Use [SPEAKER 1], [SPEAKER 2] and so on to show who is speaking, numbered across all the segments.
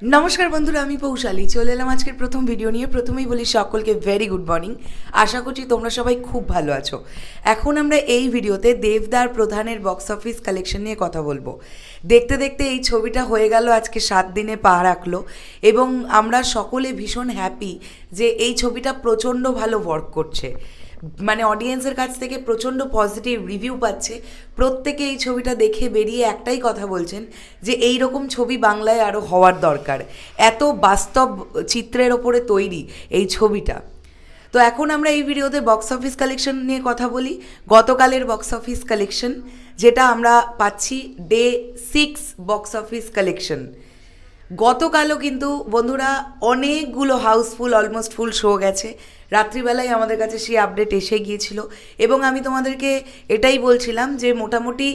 [SPEAKER 1] नमस्कार बंधुरा आमी पौशाली चले एलाम आजकेर प्रथम भिडियो निये। प्रथमेई बोली सकलके वेरी गुड मर्निंग। आशा करछि तोमरा सबाई खूब भालो आछो। एखन आमरा एई भिडियोते देवदार प्रधानेर बक्स अफिस कालेक्शन निये कथा बोलबो। देखते देखते एई छबिटा हये गेल आजके 7 दिने पा राखलो एबं आमरा सकले भीषण हैपी जे एई छबिटा प्रचंड भालो वर्क करछे। মানে অডিয়েন্সের কাছ থেকে প্রচণ্ড পজিটিভ রিভিউ পাচ্ছে। প্রত্যেকে এই ছবিটা দেখে বেরিয়ে একটাই কথা বলছেন যে এই রকম ছবি বাংলায় আরও হওয়ার দরকার। এত বাস্তব চিত্রের ওপরে তৈরি এই ছবিটা। তো এখন আমরা এই ভিডিওতে বক্স অফিস কালেকশন নিয়ে কথা বলি। গতকালের বক্স অফিস কালেকশন যেটা আমরা পাচ্ছি ডে 6 বক্স অফিস কালেকশন। গতকালও কিন্তু বন্ধুরা অনেকগুলো হাউসফুল অলমোস্ট ফুল শো গেছে। রাত্রিবেলায় আমাদের কাছে সেই আপডেট এসে গিয়েছিল এবং আমি তোমাদেরকে এটাই বলছিলাম যে মোটামুটি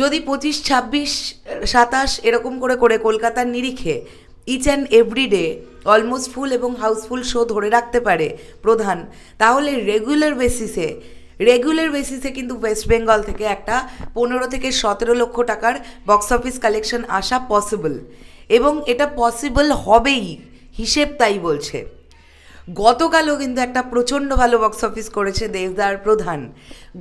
[SPEAKER 1] যদি 25, 26, 27 এরকম করে করে কলকাতার নিরিখে each and every day almost full এবং হাউসফুল শো ধরে রাখতে পারে প্রধান, তাহলে রেগুলার বেসিসে কিন্তু ওয়েস্ট বেঙ্গল থেকে একটা 15 থেকে 17 লক্ষ টাকার বক্স অফিস কালেকশন আসা পসিবল এবং এটা পসিবল হবেই, হিসেব তাই বলছে। গতকালও কিন্তু একটা প্রচণ্ড ভালো বক্স অফিস করেছে দেবদার প্রধান।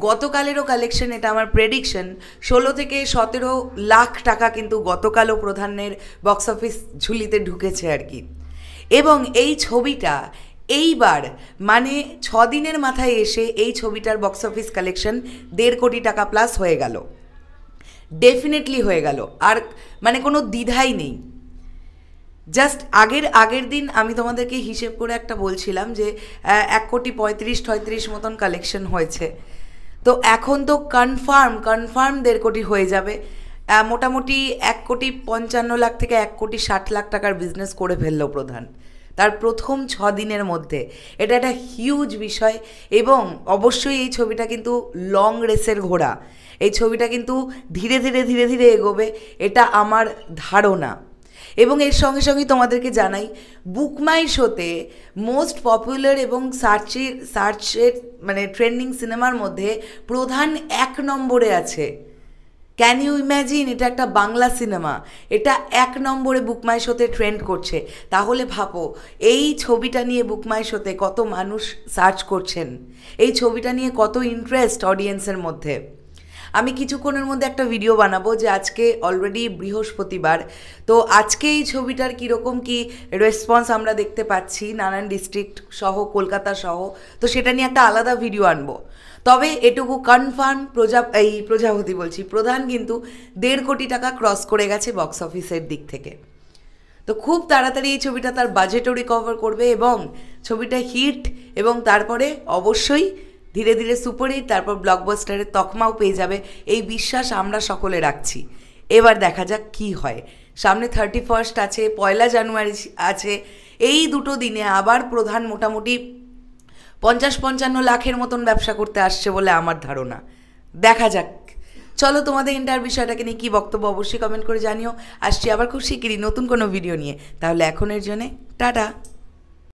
[SPEAKER 1] গতকালেরও কালেকশন, এটা আমার প্রেডিকশন, 16 থেকে 17 লাখ টাকা কিন্তু গতকালও প্রধানের বক্স অফিস ঝুলিতে ঢুকেছে আর কি। এবং এই ছবিটা এইবার মানে 6 দিনের মাথায় এসে এই ছবিটার বক্স অফিস কালেকশন 1.5 কোটি টাকা প্লাস হয়ে গেল, ডেফিনেটলি হয়ে গেল, আর মানে কোনো দ্বিধাই নেই। জাস্ট আগের দিন আমি তোমাদেরকে হিসেব করে একটা বলছিলাম যে 1.35-36 মতন কালেকশন হয়েছে। তো এখন তো কনফার্ম 1.5 কোটি হয়ে যাবে। মোটামুটি 1.55 থেকে 1.60 টাকার বিজনেস করে ফেললো প্রধান তার প্রথম 6 দিনের মধ্যে। এটা একটা হিউজ বিষয় এবং অবশ্যই এই ছবিটা কিন্তু লং রেসের ঘোড়া। এই ছবিটা কিন্তু ধীরে ধীরে এগোবে, এটা আমার ধারণা। এবং এর সঙ্গে সঙ্গে তোমাদেরকে জানাই বুক মাই শোতে মোস্ট পপুলার এবং সার্চের মানে ট্রেন্ডিং সিনেমার মধ্যে প্রধান 1 নম্বরে আছে। Can you imagine? এটা একটা বাংলা সিনেমা, এটা 1 নম্বরে বুক মাই শোতে ট্রেন্ড করছে। তাহলে ভাবো এই ছবিটা নিয়ে বুক মাই শোতে কত মানুষ সার্চ করছেন, এই ছবিটা নিয়ে কত ইন্টারেস্ট অডিয়েন্সের মধ্যে। আমি কিছুক্ষণের মধ্যে একটা ভিডিও বানাবো যে আজকে অলরেডি বৃহস্পতিবার, তো আজকে এই ছবিটার কীরকম কী রেসপন্স আমরা দেখতে পাচ্ছি নানান ডিস্ট্রিক্ট সহ কলকাতা সহ, তো সেটা নিয়ে একটা আলাদা ভিডিও আনবো। তবে এটুকু কনফার্ম প্রধান কিন্তু 1.5 কোটি টাকা ক্রস করে গেছে বক্স অফিসের দিক থেকে। তো খুব তাড়াতাড়ি এই ছবিটা তার বাজেটও রিকভার করবে এবং ছবিটা হিট এবং তারপরে অবশ্যই ধীরে ধীরে সুপারহিট, তারপর ব্লকবাস্টারের তকমাও পেয়ে যাবে, এই বিশ্বাস আমরা সকলে রাখছি। এবার দেখা যাক কি হয়। সামনে 31 আছে, 1 জানুয়ারি আছে। এই দুটো দিনে আবার প্রধান মোটামুটি 50-55 লাখের মতন ব্যবসা করতে আসছে বলে আমার ধারণা। দেখা যাক। চলো তোমাদের এন্টার বিষয়টাকে নিয়ে কী বক্তব্য অবশ্যই কমেন্ট করে জানিও। আসছি আবার খুব শিগগিরই নতুন কোনো ভিডিও নিয়ে। তাহলে এখনের জন্যে টাটা।